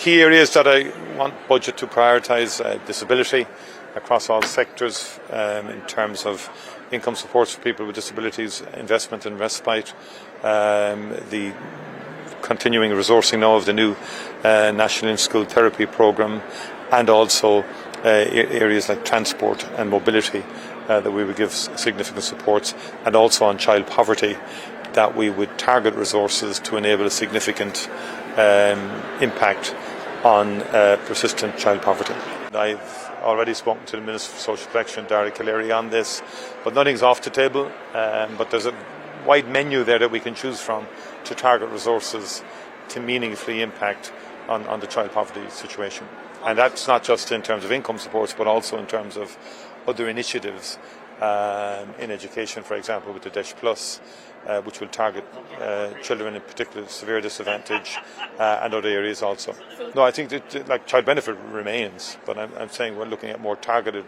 key areas that I want budget to prioritise: disability across all sectors, in terms of income supports for people with disabilities, investment in respite, the continuing resourcing now of the new National In-School Therapy Programme, and also areas like transport and mobility that we would give significant supports, and also on child poverty that we would target resources to enable a significant impact on persistent child poverty. I've already spoken to the Minister for Social Protection, Darragh Calleary, on this, but nothing's off the table. But there's a wide menu there that we can choose from to target resources to meaningfully impact on the child poverty situation. And that's not just in terms of income supports, but also in terms of other initiatives in education, for example, with the DESH Plus, which will target children in particular severe disadvantage, and other areas also. No, I think that child benefit remains, but I'm saying we're looking at more targeted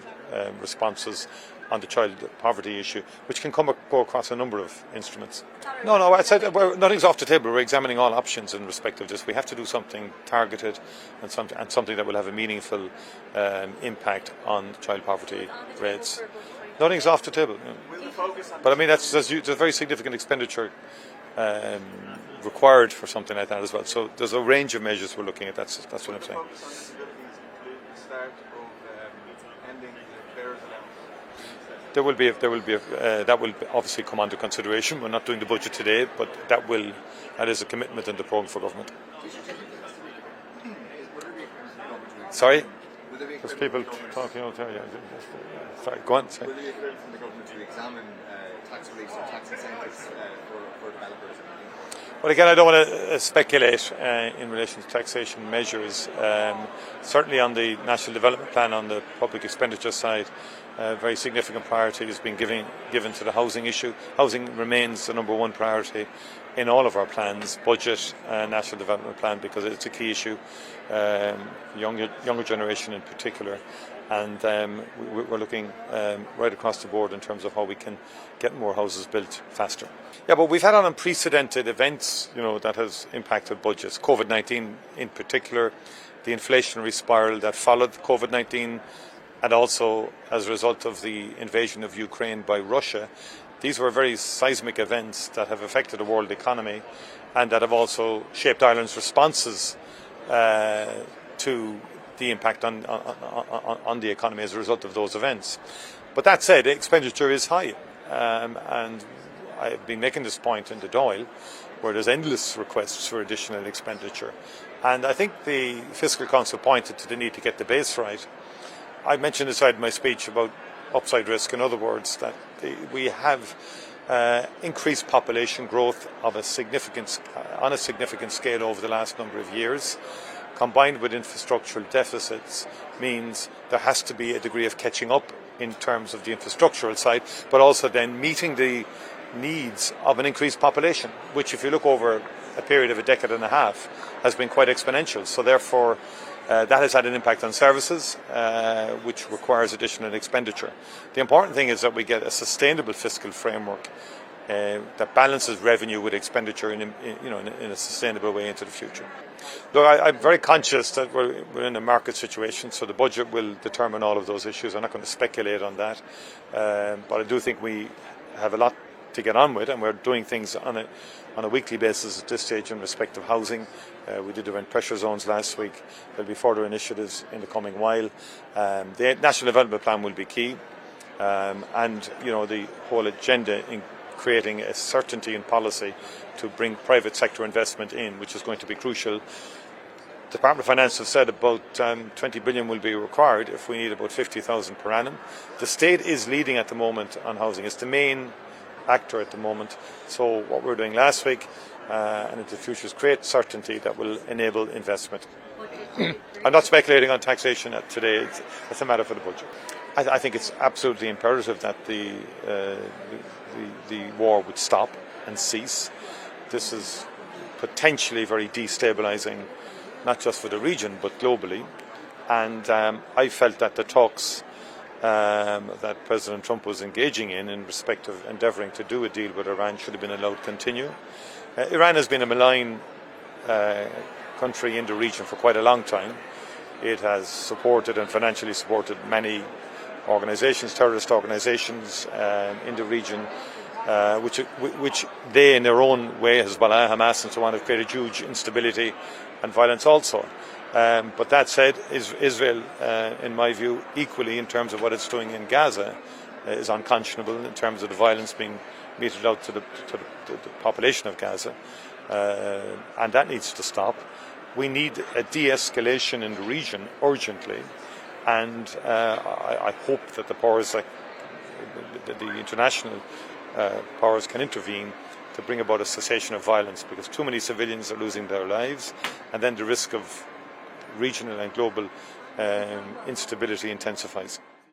responses on the child poverty issue, which can go across a number of instruments. No, I said nothing's off the table. We're examining all options in respect of this. We have to do something targeted and something that will have a meaningful impact on child poverty rates. Nothing's off the table. But I mean, there's a very significant expenditure required for something like that as well. So there's a range of measures we're looking at. That's what I'm saying. There will be that will obviously come under consideration. We're not doing the budget today, but that is a commitment in the programme for government. Sorry? There's people talking out there. Sorry, go on. Sorry. Will there be a commitment from the government to examine tax reliefs or tax incentives for developers? Well, again, I don't want to speculate in relation to taxation measures. Certainly on the National Development Plan, on the public expenditure side, very significant priority has been given to the housing issue. Housing remains the number one priority in all of our plans, budget, National Development Plan, because it's a key issue, younger generation in particular. And we're looking right across the board in terms of how we can get more houses built faster. Yeah, but we've had unprecedented events, that has impacted budgets. COVID-19 in particular, the inflationary spiral that followed COVID-19, and also as a result of the invasion of Ukraine by Russia. These were very seismic events that have affected the world economy, and that have also shaped Ireland's responses to the impact on the economy as a result of those events. But that said, expenditure is high, and I've been making this point in the Dáil, where there's endless requests for additional expenditure. And I think the Fiscal Council pointed to the need to get the base right. I mentioned inside my speech about upside risk. In other words, that we have increased population growth on a significant scale over the last number of years, combined with infrastructural deficits, means there has to be a degree of catching up in terms of the infrastructural side, but also then meeting the needs of an increased population, which, if you look over a period of a decade and a half, has been quite exponential. So therefore, that has had an impact on services, which requires additional expenditure. The important thing is that we get a sustainable fiscal framework that balances revenue with expenditure in a sustainable way into the future. Look, I'm very conscious that we're in a market situation, so the budget will determine all of those issues. I'm not going to speculate on that, but I do think we have a lot to get on with, and we're doing things on a weekly basis at this stage in respect of housing. We did the rent pressure zones last week. There'll be further initiatives in the coming while. The National Development Plan will be key, and the whole agenda in creating a certainty in policy to bring private sector investment in, which is going to be crucial. The Department of Finance have said about 20 billion will be required if we need about 50,000 per annum. The state is leading at the moment on housing. It's the main actor at the moment. So what we're doing last week and into the future is create certainty that will enable investment. I'm not speculating on taxation today. It's a matter for the budget. I think it's absolutely imperative that the war would stop and cease. This is potentially very destabilising, not just for the region but globally. And I felt that the talks that President Trump was engaging in respect of endeavouring to do a deal with Iran should have been allowed to continue. Iran has been a malign country in the region for quite a long time. It has supported and financially supported many organisations, terrorist organisations in the region, which they in their own way, Hezbollah, Hamas and so on, have created huge instability and violence also. But that said, Israel, in my view, equally in terms of what it's doing in Gaza, is unconscionable in terms of the violence being meted out to the population of Gaza, and that needs to stop. We need a de-escalation in the region urgently, and I hope that the powers, like the international powers, can intervene to bring about a cessation of violence, because too many civilians are losing their lives, and then the risk of regional and global instability intensifies.